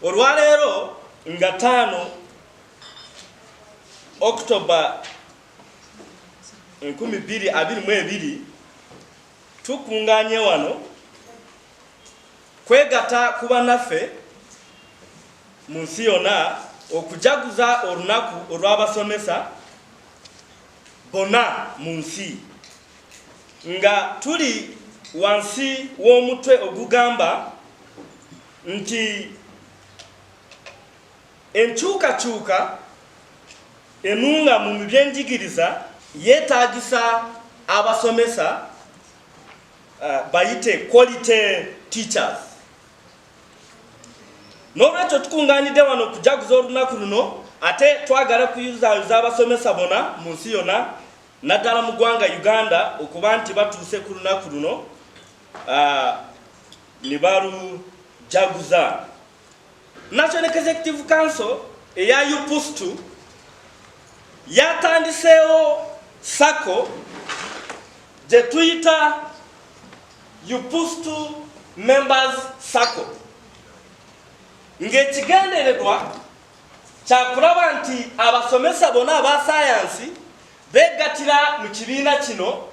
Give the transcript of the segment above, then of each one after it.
Olwaleero nga 5 Oktoba 2022 tukunganye wano kwegata kuba naffe mu nsi yonna okujaguza olunaku olw'abasomesa bonna mu nsi nga tuli wansi w'omutwe ogugamba nti enkyukakyuka enunga mu byenjigiriza yeetagisa abasomesa bayite quality teachers. N'olwekyo tukungaanidde wano okujaguza olunaku luno ate twagala kuyuzaayoza abasomesa bonna mu nsi yonna naddala mu ggwanga Uganda okuba nti batuuse ku lunaku luno ne balujaguza. National Executive Council eya UPUSTU yatandiseewo SACCO gye tuyita UPUSTU Members SACCO ng'ekigendererwa kyakulaba nti abasomesa bonna aba ssayansi beegattira mu kibiina kino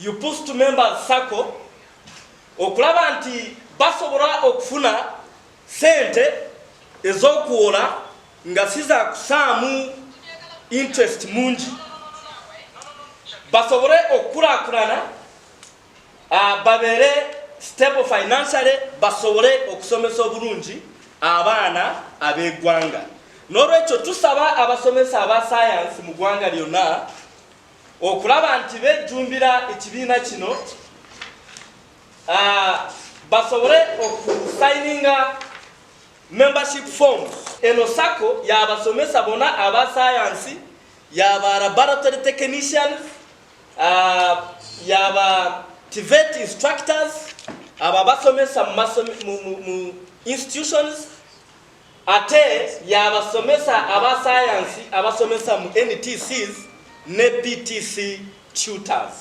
UPUSTU Members SACCO okulaba nti basobola okufuna sente ez'okuwola nga si za kusaamu interest mungi, basobole okukulaakulana, babeere stable financially, basobole okusomesa obulungi abaana ab'eggwanga. N'olwekyo tusaba abasomesa aba ssayansi mu ggwanga lyonna okulaba nti bejjumbira ekibiina kino, basobole okusayininga membership forms. Eno SACCO y'abasomesa bonna aba ssayansi, y'aba laboratory technicians, y'aba TVET instructors, aba basomesa mu institutions, ate y'abasomesa aba ssayansi abasomesa mu NTCs ne PTC tutors.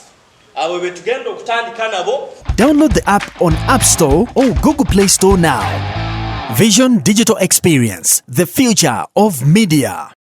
Abo betugenda okutandika nabo. Download the app on App Store or Google Play Store now. Vision Digital Experience, the future of media.